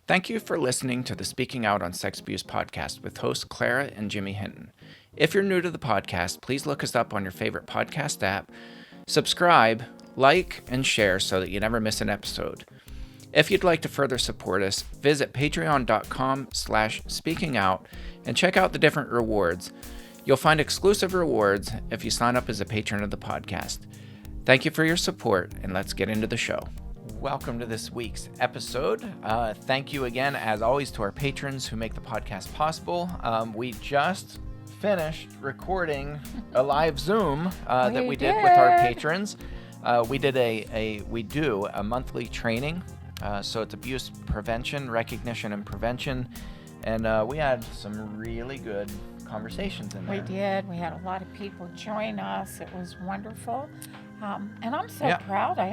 Thank you for listening to the Speaking Out on Sex Abuse podcast with hosts Clara and Jimmy Hinton. If you're new to the podcast, please look us up on your favorite podcast app, subscribe, like, and share so that you never miss an episode. If you'd like to further support us, visit patreon.com/speakingout and check out the different rewards. You'll find exclusive rewards if you sign up as a patron of the podcast. Thank you for your support, and let's get into the show. Welcome to this week's episode. Thank you again, as always, to our patrons who make the podcast possible. We just finished recording a live Zoom that we did with our patrons. We do a monthly training, so it's abuse prevention, recognition, and prevention, and we had some really good conversations in there. We did. We had a lot of people join us. It was wonderful, and I'm so proud. I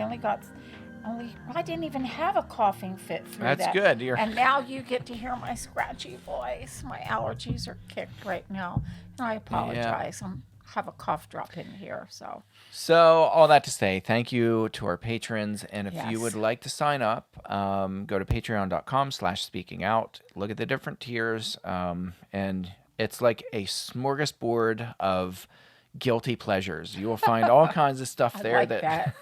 didn't even have a coughing fit through that. That's good. And now you get to hear my scratchy voice. My allergies are kicked right now. And I apologize. I have a cough drop in here. So all that to say, thank you to our patrons. And if you would like to sign up, go to patreon.com/speakingout. Look at the different tiers. And it's like a smorgasbord of guilty pleasures. You will find all kinds of stuff there that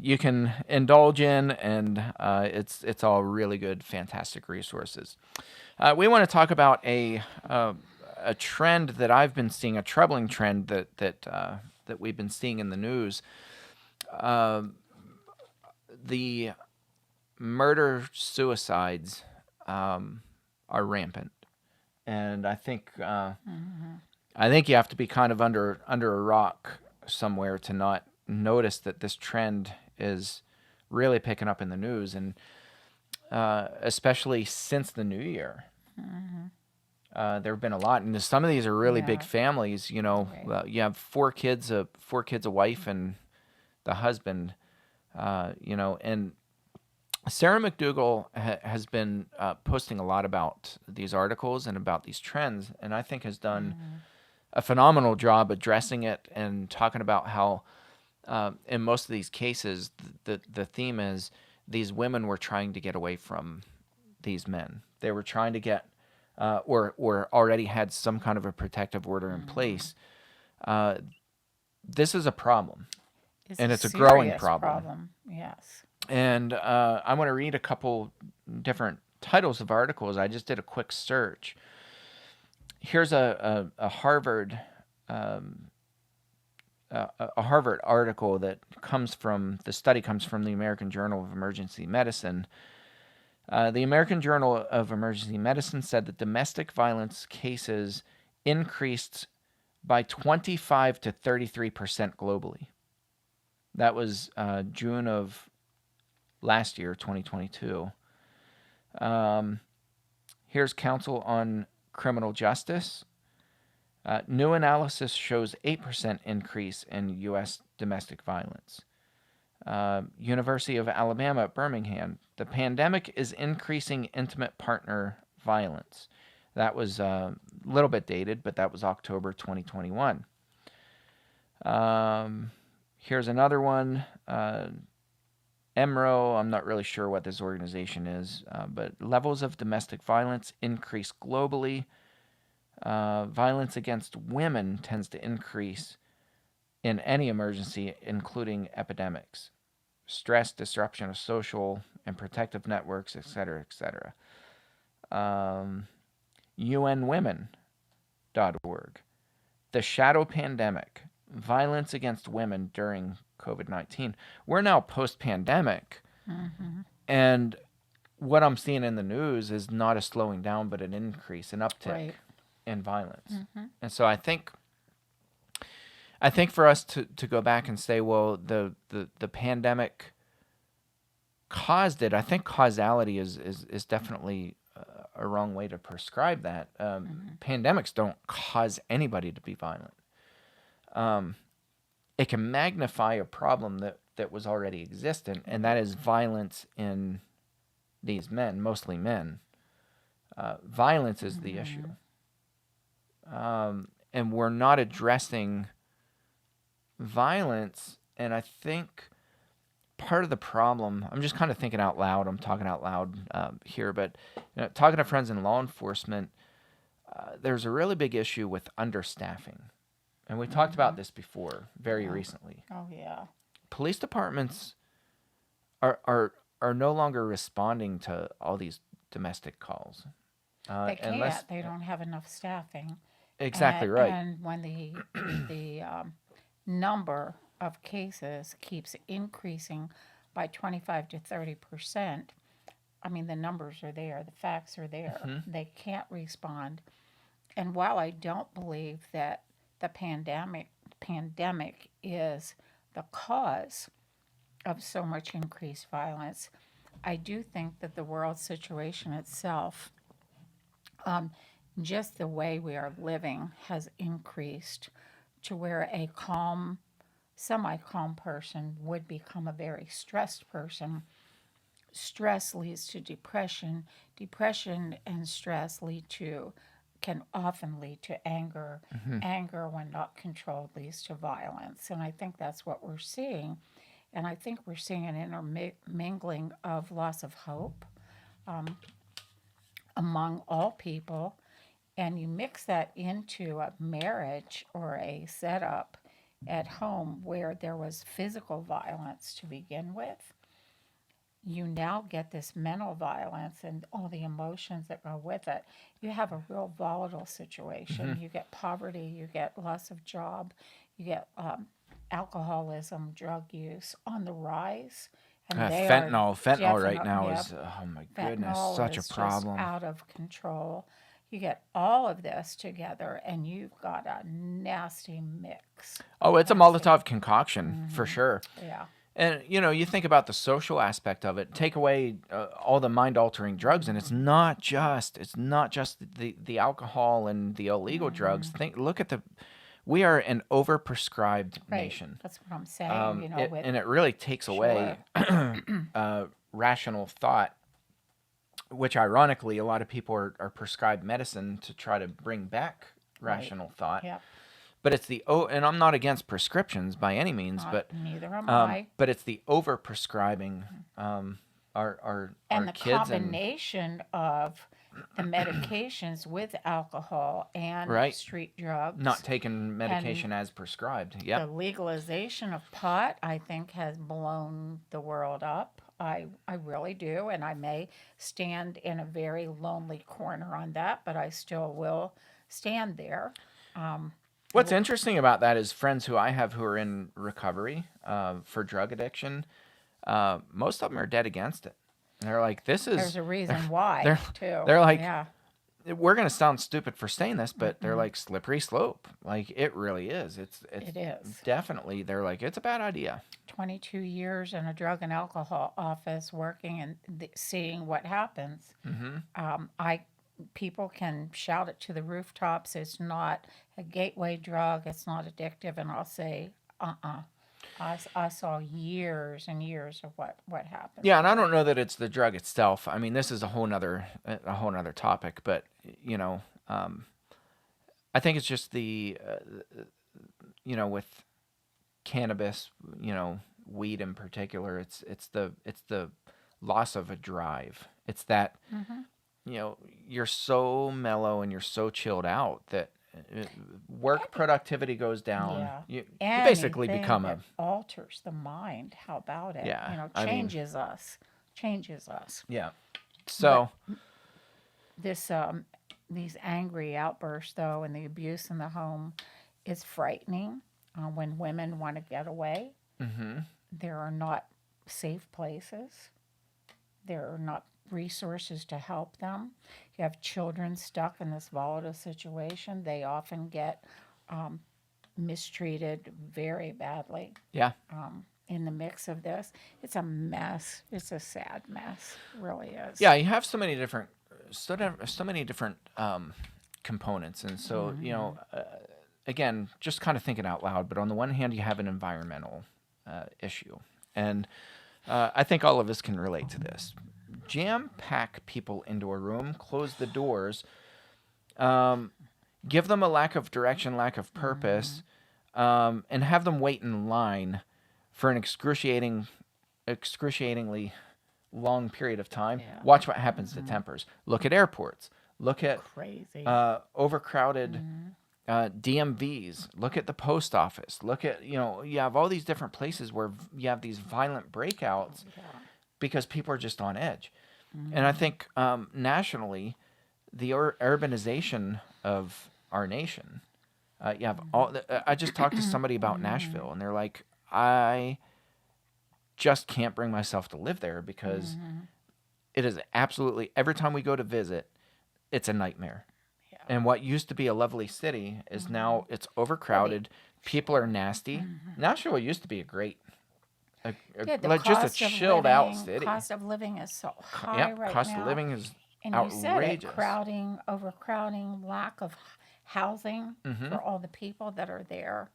you can indulge in, and it's all really good, fantastic resources. We want to talk about a trend that I've been seeing, a troubling trend that we've been seeing in the news. The murder suicides are rampant, and I think. I think you have to be kind of under a rock somewhere to not notice that this trend is really picking up in the news, and especially since the new year. Mm-hmm. There have been a lot, and some of these are really big families. You know, you have four kids, a wife, and the husband. And Sarah McDougal has been posting a lot about these articles and about these trends, and I think has done a phenomenal job addressing it and talking about how in most of these cases the theme is these women were trying to get away from these men. They were trying to get or already had some kind of a protective order in place. This is a problem, and it's a growing problem. Yes. And I want to read a couple different titles of articles. I just did a quick search. Here's a Harvard article that comes from the American Journal of Emergency Medicine. The American Journal of Emergency Medicine said that domestic violence cases increased by 25 to 33% globally. That was June of last year, 2022. Here's Council on Criminal Justice. New analysis shows 8% increase in U.S. domestic violence. University of Alabama at Birmingham. The pandemic is increasing intimate partner violence. That was a little bit dated, but that was October 2021. Here's another one. EMRO, I'm not really sure what this organization is, but levels of domestic violence increase globally. Violence against women tends to increase in any emergency, including epidemics. Stress, disruption of social and protective networks, etc., etc. UNWomen.org. The shadow pandemic, violence against women during COVID-19. We're now post-pandemic, and what I'm seeing in the news is not a slowing down, but an increase, an uptick in violence. And so I think for us to go back and say, well, the pandemic caused it, I think causality is definitely a wrong way to prescribe that. Pandemics don't cause anybody to be violent. It can magnify a problem that was already existent, and that is violence in these men, mostly men. Violence is the issue. And we're not addressing violence, and I think part of the problem. I'm just kind of thinking out loud. I'm talking out loud here, but talking to friends in law enforcement, there's a really big issue with understaffing. And we talked about this before very recently. Oh, yeah. Police departments are no longer responding to all these domestic calls. They can't. They don't have enough staffing. Exactly right. And when the number of cases keeps increasing by 25 to 30%, I mean, the numbers are there. The facts are there. Mm-hmm. They can't respond. And while I don't believe that the pandemic is the cause of so much increased violence, I do think that the world situation itself, just the way we are living, has increased to where a calm, semi-calm person would become a very stressed person. Stress leads to depression. Depression and stress can often lead to anger. Anger, when not controlled, leads to violence. And I think that's what we're seeing. And I think we're seeing an intermingling of loss of hope among all people. And you mix that into a marriage or a setup at home where there was physical violence to begin with. You now get this mental violence and all the emotions that go with it. You have a real volatile situation. You get poverty, you get loss of job, you get alcoholism, drug use on the rise. And fentanyl right now is, oh my goodness, such a problem. Just out of control. You get all of this together and you've got a nasty mix. Oh, it's a Molotov concoction for sure. Yeah. And, you think about the social aspect of it. Take away all the mind-altering drugs, and it's not just the alcohol and the illegal drugs. We are an overprescribed nation. That's what I'm saying. And it really takes away rational thought, which ironically, a lot of people are prescribed medicine to try to bring back rational thought. Yep. But it's and I'm not against prescriptions by any means, but neither am I. But it's the over prescribing our and the kids combination of the medications with alcohol and street drugs. Not taking medication as prescribed. Yeah. The legalization of pot, I think, has blown the world up. I really do, and I may stand in a very lonely corner on that, but I still will stand there. What's interesting about that is friends who I have who are in recovery for drug addiction, most of them are dead against it. And they're like, there's a reason why, too. They're like, we're going to sound stupid for saying this, but they're like, slippery slope. Like, it really is. It is. Definitely. They're like, it's a bad idea. 22 years in a drug and alcohol office working and seeing what happens. People can shout it to the rooftops. It's not a gateway drug. It's not addictive. And I'll say, I saw years and years of what happened. Yeah, and I don't know that it's the drug itself. I mean, this is a whole nother topic. But I think it's just the with cannabis, weed in particular. It's the loss of a drive. It's that. You're so mellow and you're so chilled out that work productivity goes down. You basically become alters the mind. How about it? Yeah, changes us. Yeah. So these angry outbursts, though, and the abuse in the home is frightening. When women want to get away, there are not safe places. There are not resources to help them. You have children stuck in this volatile situation. They often get mistreated very badly. Yeah. In the mix of this, it's a mess. It's a sad mess. It really is. Yeah, you have so many different components, and so again, just kind of thinking out loud. But on the one hand, you have an environmental issue, and I think all of us can relate to this. Jam-pack people into a room, close the doors, give them a lack of direction, lack of purpose, and have them wait in line for an excruciating excruciatingly long period of time. Yeah. Watch what happens to tempers. Look at airports. Look at Crazy. overcrowded DMVs. Look at the post office. Look at, you have all these different places where you have these violent breakouts because people are just on edge. And I think nationally, the urbanization of our nation, you have I just talked to somebody about Nashville, and they're like, I just can't bring myself to live there because it is absolutely, every time we go to visit, it's a nightmare. Yeah. And what used to be a lovely city is now it's overcrowded. People are nasty. Nashville used to be a great, like just a chilled out city. Cost of living is so high right cost now. of living is and outrageous. You said it, crowding, overcrowding, lack of housing for all the people that are there.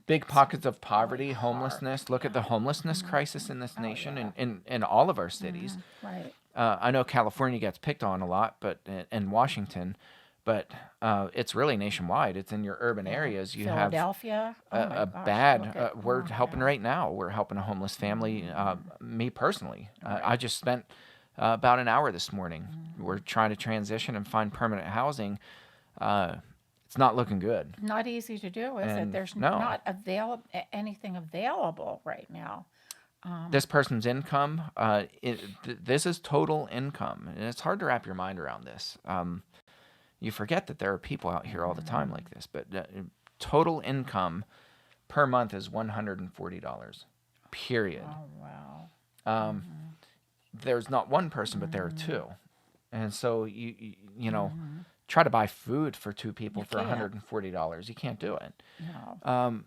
Big pockets of poverty, homelessness. Look at the homelessness crisis in this nation and in all of our cities. Right. I know California gets picked on a lot, but in Washington, but it's really nationwide. It's in your urban areas. You Philadelphia, have we're helping right now. We're helping a homeless family. Me personally, I just spent about an hour this morning. We're trying to transition and find permanent housing. It's not looking good. Not easy to do, is it? There's not anything available right now. This person's income, this is total income. And it's hard to wrap your mind around this. You forget that there are people out here all the time like this. But total income per month is $140, period. Oh, wow. There's not one person, but there are two. And so, you know, try to buy food for two people for $140. You can't do it. No.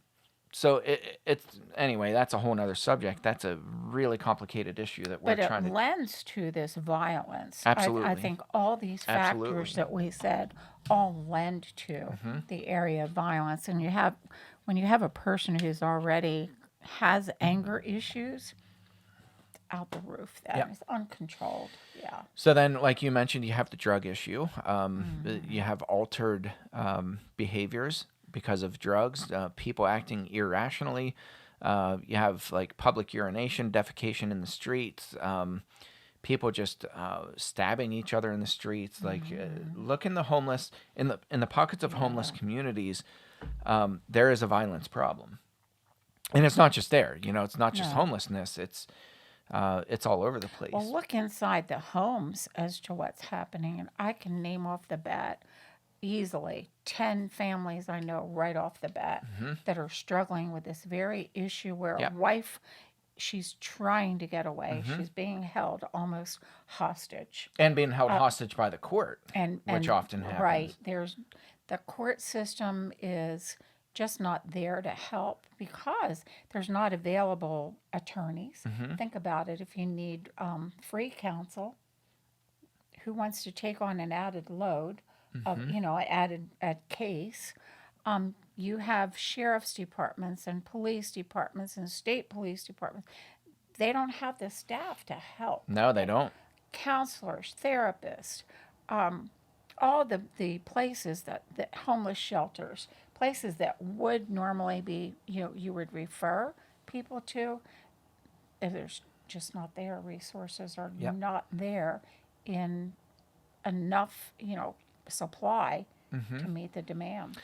So it's anyway. That's a whole nother subject. That's a really complicated issue that we're trying to. But it lends to this violence. Absolutely. I think all these factors that we said all lend to the area of violence. And when you have a person who's already has anger issues, out the roof. It's uncontrolled. Yeah. So then, like you mentioned, you have the drug issue. You have altered behaviors because of drugs, people acting irrationally. You have like public urination, defecation in the streets, people just stabbing each other in the streets. Like look in the homeless, in the pockets of homeless communities, there is a violence problem. And it's not just there, it's not just homelessness. It's all over the place. Well, look inside the homes as to what's happening, and I can name off the bat easily 10 families I know right off the bat that are struggling with this very issue where a wife, she's trying to get away. She's being held almost hostage. And being held hostage by the court, which often happens. Right. The court system is just not there to help because there's not available attorneys. Think about it. If you need free counsel, who wants to take on an added load of, added case? You have sheriff's departments and police departments and state police departments. They don't have the staff to help. No, they don't. Counselors, therapists, all the places that homeless shelters, places that would normally be, you would refer people to, if there's just not there. Resources are not there in enough, supply to meet the demand.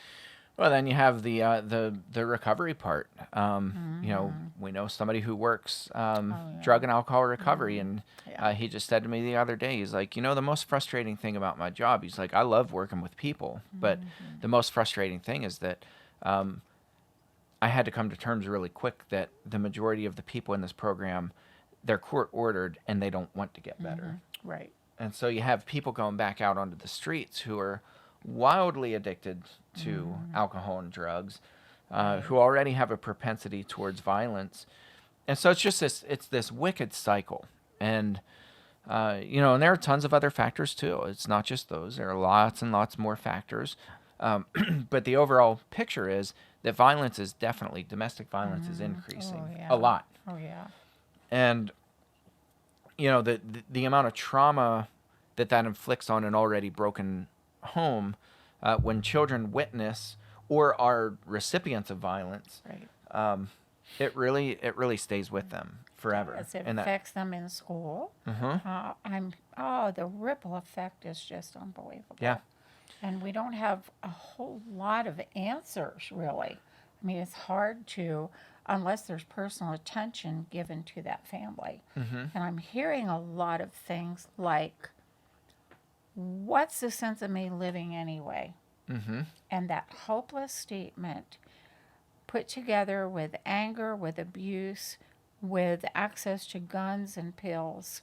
Well, then you have the recovery part. We know somebody who works drug and alcohol recovery, and he just said to me the other day, he's like, the most frustrating thing about my job, he's like, I love working with people, but the most frustrating thing is that I had to come to terms really quick that the majority of the people in this program, they're court ordered and they don't want to get better. Right. And so you have people going back out onto the streets who are wildly addicted to alcohol and drugs, who already have a propensity towards violence. And so it's just this wicked cycle. And, and there are tons of other factors too. It's not just those. There are lots and lots more factors. But the overall picture is that domestic violence is increasing a lot. Oh, yeah. And, the amount of trauma that inflicts on an already broken home, when children witness or are recipients of violence, right. It really stays with them forever. Yes, it And that, affects them in school. The ripple effect is just unbelievable. yeah. And we don't have a whole lot of answers, really. I mean, it's hard to, unless there's personal attention given to that family. And I'm hearing a lot of things like, what's the sense of me living anyway? And that hopeless statement put together with anger, with abuse, with access to guns and pills,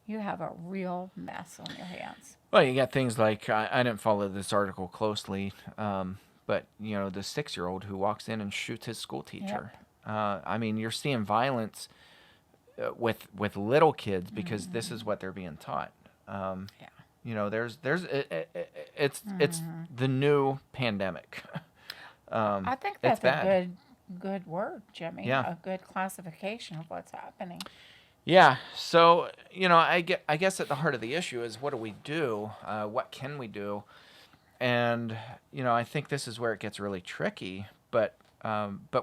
you have a real mess on your hands. Well, you got things like, I didn't follow this article closely, but, the 6-year-old who walks in and shoots his school teacher. I mean, you're seeing violence with little kids because this is what they're being taught. It's the new pandemic. I think It's that's a bad. good word, Jimmy. Yeah. A good classification of what's happening. Yeah. So, I guess at the heart of the issue is, what do we do? What can we do? And, I think this is where it gets really tricky, but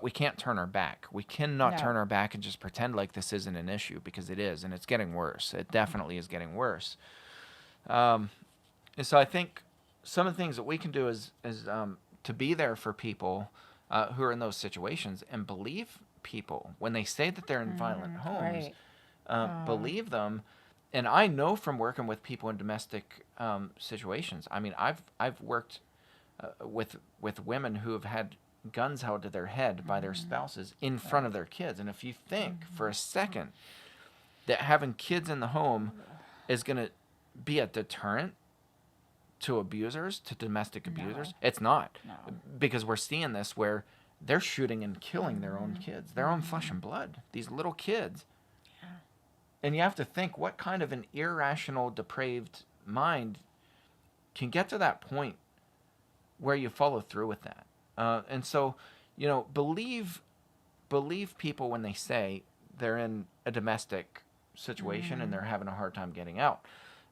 we can't turn our back. We cannot No. turn our back and just pretend like this isn't an issue, because it is, and it's getting worse. It definitely is getting worse. And so I think some of the things that we can do is to be there for people who are in those situations, and believe people when they say that they're in violent homes. Right. Believe them. And I know from working with people in domestic situations. I mean, I've worked with women who have had guns held to their head by their spouses in front of their kids. And if you think for a second that having kids in the home is going to be a deterrent to abusers, to domestic abusers, it's not. No. Because we're seeing this where they're shooting and killing their own kids, their own flesh and blood, these little kids. And you have to think, what kind of an irrational, depraved mind can get to that point where you follow through with that? And so, believe people when they say they're in a domestic situation and they're having a hard time getting out.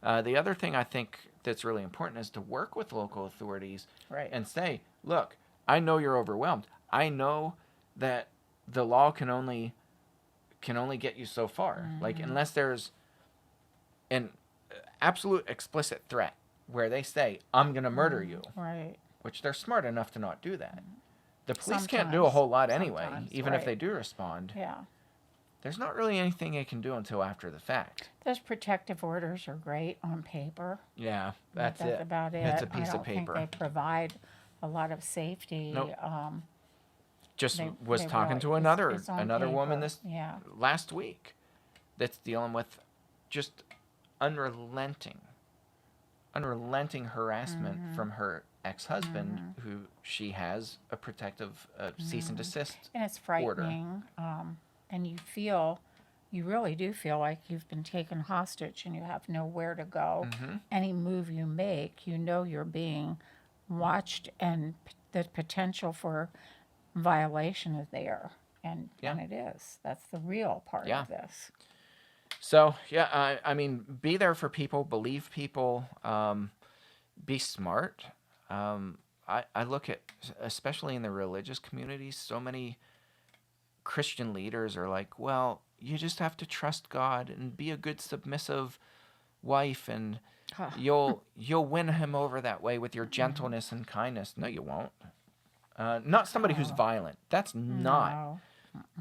The other thing I think that's really important is to work with local authorities. Right. And say, look, I know you're overwhelmed. I know that the law can only get you so far. Like, unless there's an absolute explicit threat where they say, I'm going to murder you. Right. Which they're smart enough to not do that. The police can't do a whole lot anyway, even if right. they do respond. Yeah. There's not really anything they can do until after the fact. Those protective orders are great on paper. Yeah, But that's it. about it. It's a piece I don't of paper. think they provide a lot of safety. Nope. Just they talking really- to another it's on woman paper. this Yeah. last week that's dealing with just unrelenting harassment from her ex-husband, who she has a protective cease and desist And it's order. frightening. And you really do feel like you've been taken hostage and you have nowhere to go. Any move you make, you're being watched, and the potential for violation is there. And it is. That's the real part of this. So, yeah, I mean, be there for people, believe people, be smart. I look at, especially in the religious communities, so many Christian leaders are like, well, you just have to trust God and be a good submissive wife, and you'll win him over that way with your gentleness and kindness. No, you won't. Not somebody who's violent. That's not. No.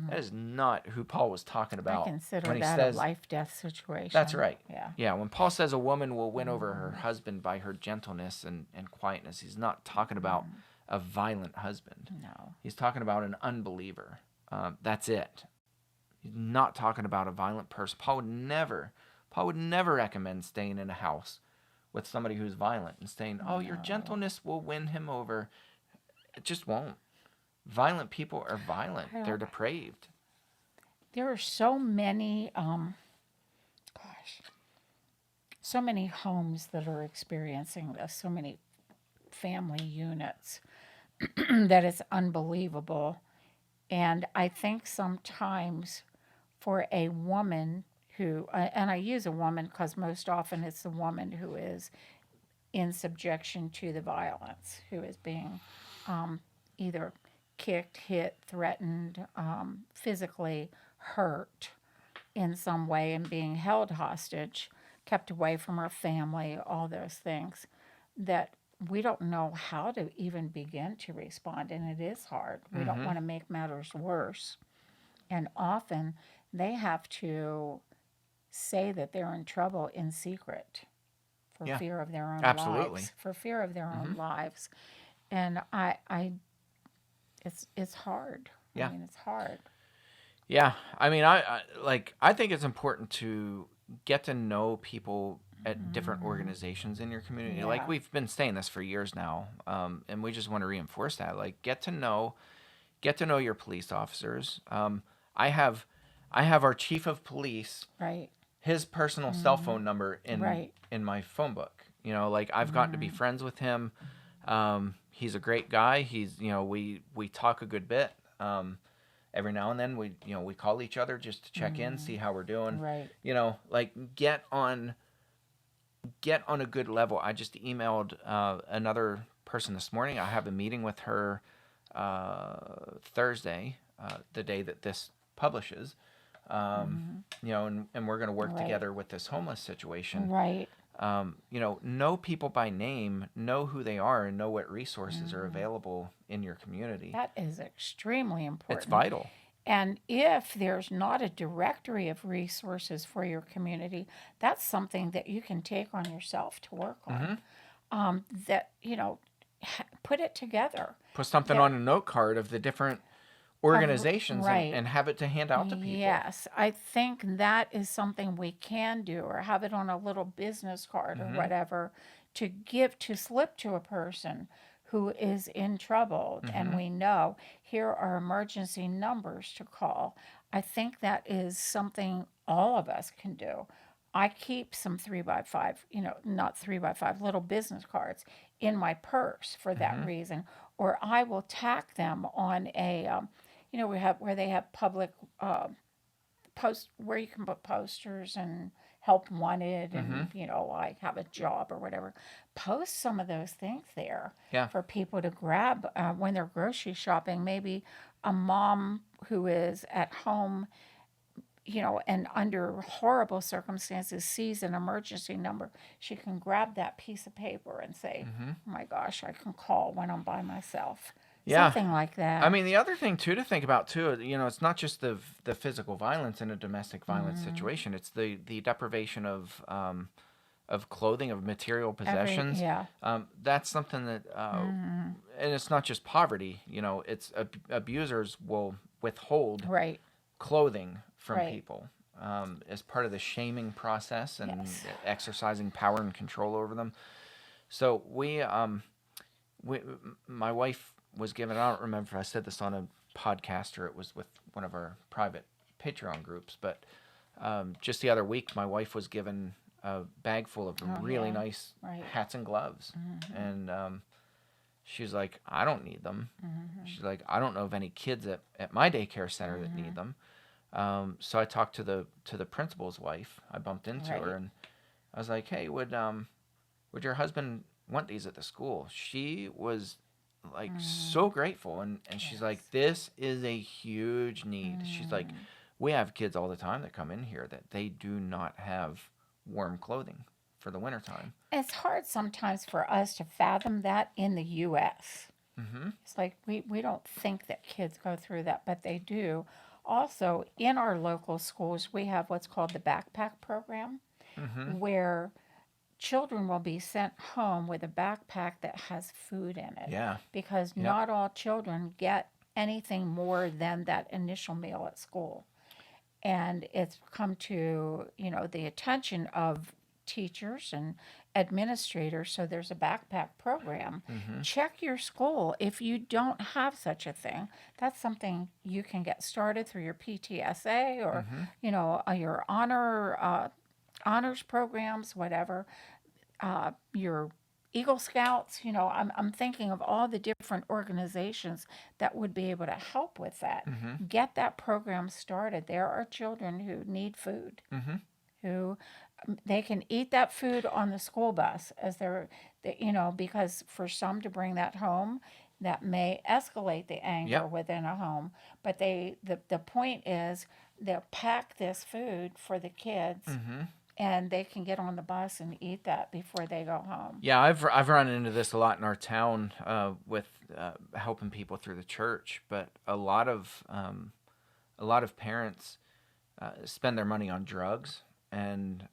That is not who Paul was talking about. I consider when he that says, a life-death situation. That's right. Yeah. Yeah, when Paul says a woman will win over her husband by her gentleness and quietness, he's not talking about a violent husband. No. He's talking about an unbeliever. That's it. He's not talking about a violent person. Paul would never recommend staying in a house with somebody who's violent and saying, oh, your gentleness will win him over. It just won't. Violent people are violent. They're depraved. There are so many, so many homes that are experiencing this, so many family units that it's unbelievable. And I think sometimes for a woman who, and I use a woman because most often it's the woman who is in subjection to the violence, who is being either kicked, hit, threatened, physically hurt. in some way and being held hostage, kept away from our family, all those things that we don't know how to even begin to respond. And it is hard. We don't Mm-hmm. want to make matters worse. And often they have to say that they're in trouble in secret for Yeah. fear of their own Absolutely. lives, for fear of their Mm-hmm. own lives. And it's hard. I Yeah. mean, it's hard. Yeah. I mean, I think it's important to get to know people at different organizations in your community. Like Yeah, we've been saying this for years now, and we just want to reinforce that. Like get to know your police officers. I have I have our chief of police, right, his personal cell phone number right. in my phone book. You know, like I've gotten to be friends with him. He's a great guy. He's we talk a good bit. Every now and then we call each other just to check in, see how we're doing. Right. Like get on a good level. I just emailed another person this morning. I have a meeting with her Thursday, the day that this publishes. And we're going to work Right. together with this homeless situation. Right. Know people by name, know who they are, and know what resources are available in your community. That is extremely important. It's vital. And if there's not a directory of resources for your community, that's something that you can take on yourself to work on. That, put it together. Put something That, on a note card of the different organizations right. and have it to hand out to people. Yes, I think that is something we can do, or have it on a little business card or whatever to slip to a person who is in trouble. And we know here are emergency numbers to call. I think that is something all of us can do. I keep some 3x5, not 3x5, little business cards in my purse for that reason, or I will tack them on we have where they have public post where you can put posters and help wanted and like have a job or whatever. Post some of those things there Yeah. for people to grab when they're grocery shopping. Maybe a mom who is at home, and under horrible circumstances sees an emergency number, she can grab that piece of paper and say, oh my gosh, I can call when I'm by myself. Yeah. Something like that. I mean, the other thing too to think about too, it's not just the physical violence in a domestic violence situation. It's the deprivation of clothing, of material possessions. Yeah. That's something that, and it's not just poverty. It's abusers will withhold Right. clothing from Right. people as part of the shaming process and Yes. exercising power and control over them. So my wife was given, I don't remember if I said this on a podcast or it was with one of our private Patreon groups, but just the other week, my wife was given a bag full of really yeah. nice Right. hats and gloves. And she's like, I don't need them. She's like, I don't know of any kids at my daycare center that need them. So I talked to the principal's wife. I bumped into her and I was like, hey, would your husband want these at the school? She was like so grateful and she's like, this is a huge need. She's like, we have kids all the time that come in here that they do not have warm clothing for the wintertime. It's hard sometimes for us to fathom that in the U.S. It's like we don't think that kids go through that, but they do. Also, in our local schools, we have what's called the backpack program, where children will be sent home with a backpack that has food in it. Yeah. Because not all children get anything more than that initial meal at school. And it's come to, the attention of teachers and administrators. So there's a backpack program. Check your school. If you don't have such a thing, that's something you can get started through your PTSA or, your honors programs, whatever. Your Eagle Scouts, I'm thinking of all the different organizations that would be able to help with that. Get that program started. There are children who need food, who they can eat that food on the school bus because for some to bring that home, that may escalate the anger within a home. But the point is they'll pack this food for the kids, and they can get on the bus and eat that before they go home. Yeah, I've run into this a lot in our town with helping people through the church, but a lot of parents spend their money on drugs, and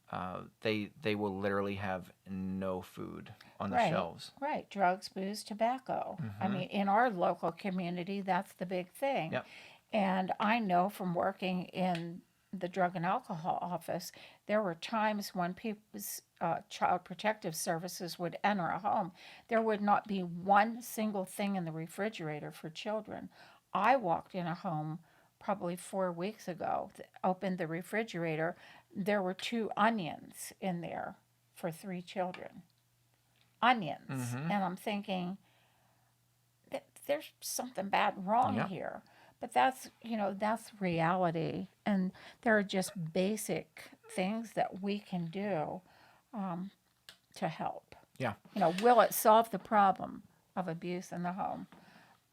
they will literally have no food on the Right, shelves. right. Drugs, booze, tobacco. I mean, in our local community, that's the big thing. Yep. And I know from working in the drug and alcohol office, there were times when people's child protective services would enter a home, there would not be one single thing in the refrigerator for children. I walked in a home probably 4 weeks ago, opened the refrigerator, there were 2 onions in there for 3 children. Onions. And I'm thinking, there's something bad wrong Yep. here. But that's reality. And there are just basic things that we can do to help. Yeah. Will it solve the problem of abuse in the home,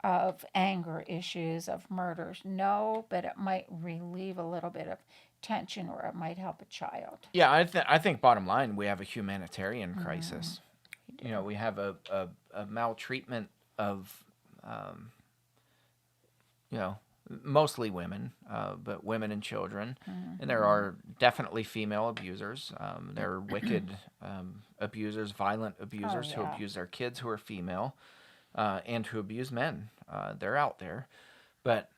of anger issues, of murders? No, but it might relieve a little bit of tension, or it might help a child. Yeah, I think bottom line, we have a humanitarian crisis. We have a maltreatment of, you know, mostly women, but women and children. And there are definitely female abusers. There are wicked abusers, violent abusers who yeah. abuse their kids who are female, and who abuse men. They're out there. But,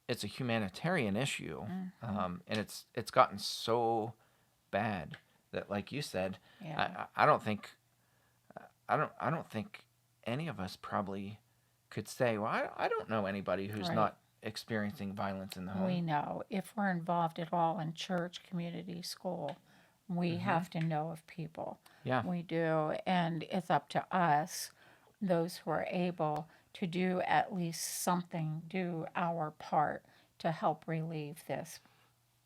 it's a humanitarian issue, and it's gotten so bad that, like you said, Yeah. I don't think any of us probably could say, well, I don't know anybody who's Right. not experiencing violence in the home. We know if we're involved at all in church, community, school, we have to know of people. Yeah. We do. And it's up to us, those who are able, to do at least something, do our part to help relieve this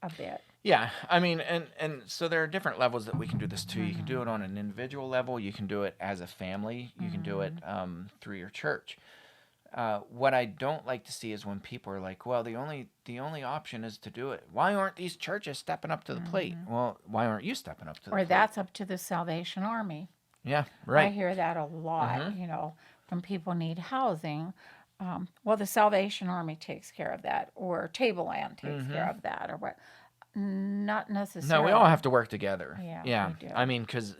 a bit. Yeah, I mean, and so there are different levels that we can do this too. You can do it on an individual level. You can do it as a family. You can do it through your church. What I don't like to see is when people are like, "Well, the only option is to do it. Why aren't these churches stepping up to the plate?" Well, why aren't you stepping up to the Or plate? that's up to the Salvation Army. Yeah, I right. hear that a lot, when people need housing. Well, the Salvation Army takes care of that, or Tableland takes care of that, or what. Not No, necessarily. we all have to work together. Yeah, we do. I mean, because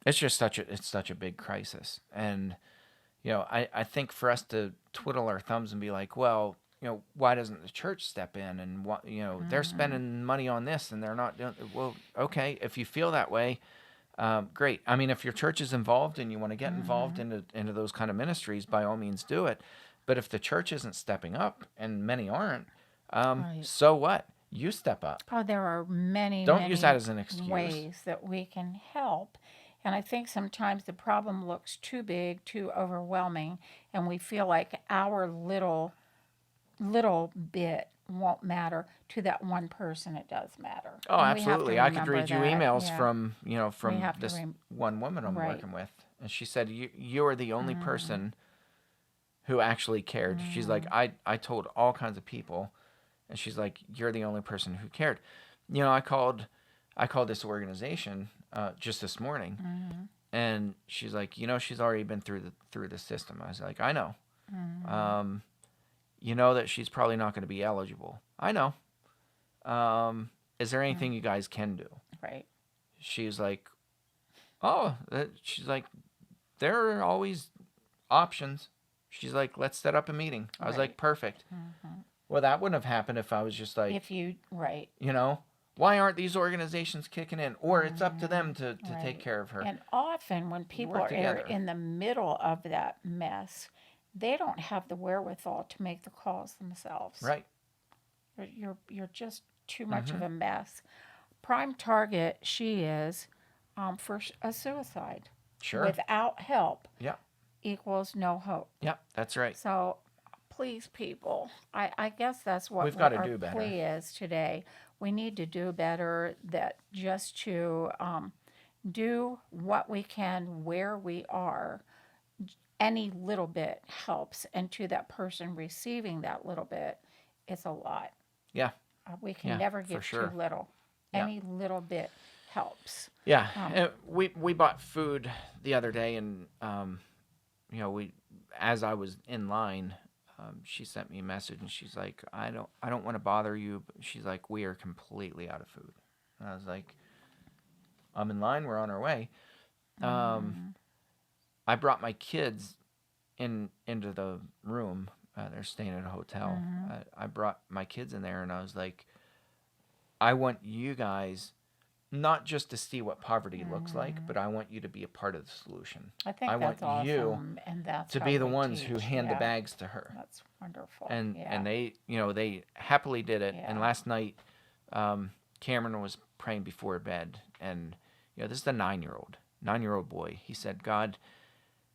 it's just such a big crisis, and I think for us to twiddle our thumbs and be like, well, why doesn't the church step in, and what they're spending money on this and they're not doing. Well, okay, if you feel that way, great. I mean, if your church is involved and you want to get involved into those kind of ministries, by all means do it. But if the church isn't stepping up, and many aren't, Right. so what? You step up. Oh, there are many, Don't many use that as an excuse. ways that we can help. And I think sometimes the problem looks too big, too overwhelming, and we feel like our little bit won't matter. To that one person, it does matter. Oh, And we have to absolutely. I could remember read you that. emails Yeah. from have to this rem- one woman I'm Right. working with, and she said, "You are the only person who actually cared." She's like, "I told all kinds of people," and she's like, "You're the only person who cared." I called this organization just this morning, and she's like, "She's already been through the system." I was like, "I know." That she's probably not going to be eligible. I know. Is there anything you guys can do? Right. She's like, oh, she's like, there are always options. She's like, let's set up a meeting. I was like, Right. perfect. Well, that wouldn't have happened if I was just like, If you, right. why aren't these organizations kicking in? Or it's up to them to Right. take care of her. And often when people work are together. in the middle of that mess, they don't have the wherewithal to make the calls themselves. Right. You're just too much of a mess. Prime target she is for a suicide. Sure. Without help Yeah. equals no hope. Yeah, that's right. So please, people, I guess that's what We've gotta our do better. plea is today. We need to do better, that just to do what we can where we are, any little bit helps. And to that person receiving that little bit, it's a lot. Yeah. We can Yeah, never for give sure. too little. Yeah. Any little bit helps. Yeah. And we bought food the other day, and as I was in line, she sent me a message, and she's like, I don't want to bother you, but she's like, we are completely out of food. And I was like, I'm in line, we're on our way. I brought my kids into the room. They're staying at a hotel. I brought my kids in there, and I was like, I want you guys not just to see what poverty looks like, but I want you to be a part of the solution. I think want that's awesome, you and that's to how be the we ones who teach. hand the bags to her. That's wonderful. And they they happily did it. And last night, Cameron was praying before bed, and this is a 9-year-old boy. He said, God,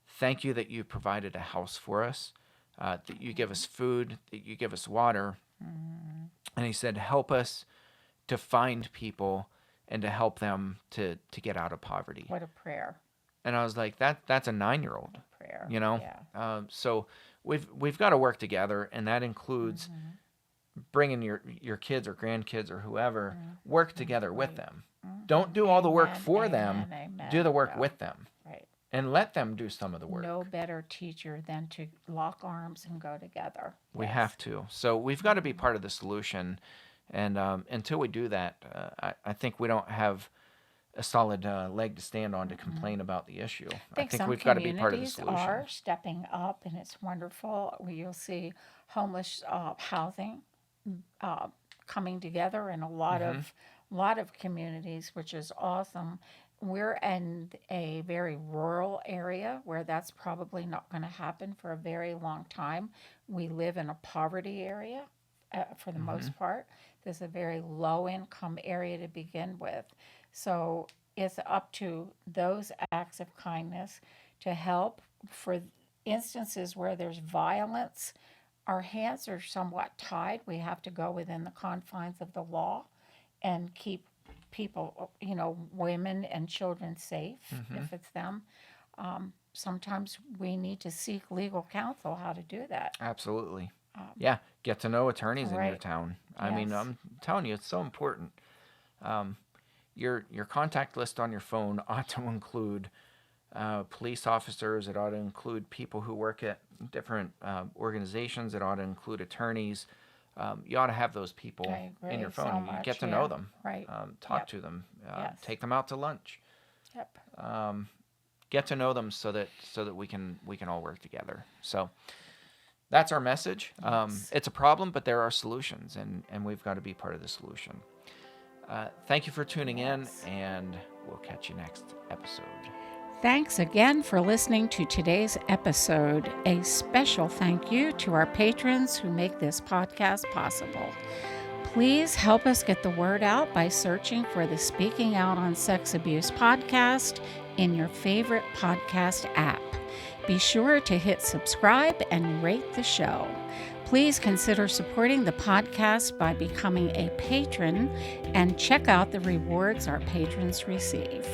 thank you that you provided a house for us, that you give us food, that you give us water. And he said, help us to find people and to help them to get out of poverty. What a prayer. And I was like, that's a 9-year-old. Prayer. Yeah. So we've got to work together, and that includes bringing your kids or grandkids or whoever, work together with them. Don't do all the work for them. Amen. Do the work with them. Right. And let them do some of the work. No better teacher than to lock arms and go together. We have to. So we've got to be part of the solution. And until we do that, I think we don't have a solid leg to stand on to complain about the issue. I think we've got to be part of the solution. Communities are stepping up, and it's wonderful. You'll see homeless housing coming together in a lot of communities, which is awesome. We're in a very rural area where that's probably not going to happen for a very long time. We live in a poverty area for the most part. This is a very low income area to begin with. So it's up to those acts of kindness to help. For instances where there's violence, our hands are somewhat tied. We have to go within the confines of the law and keep people, women and children safe if it's them. Sometimes we need to seek legal counsel how to do that. Absolutely. Get to know attorneys in your town. I mean, I'm telling you, it's so important. Your contact list on your phone ought to include police officers. It ought to include people who work at different organizations. It ought to include attorneys. You ought to have those people in your phone. You get to know them. Right. Talk to them. Take them out to lunch. Yep. Get to know them so that we can all work together. So that's our message. It's a problem, but there are solutions, and we've got to be part of the solution. Thank you for tuning in, and we'll catch you next episode. Thanks again for listening to today's episode. A special thank you to our patrons who make this podcast possible. Please help us get the word out by searching for the Speaking Out on Sex Abuse podcast in your favorite podcast app. Be sure to hit subscribe and rate the show. Please consider supporting the podcast by becoming a patron and check out the rewards our patrons receive.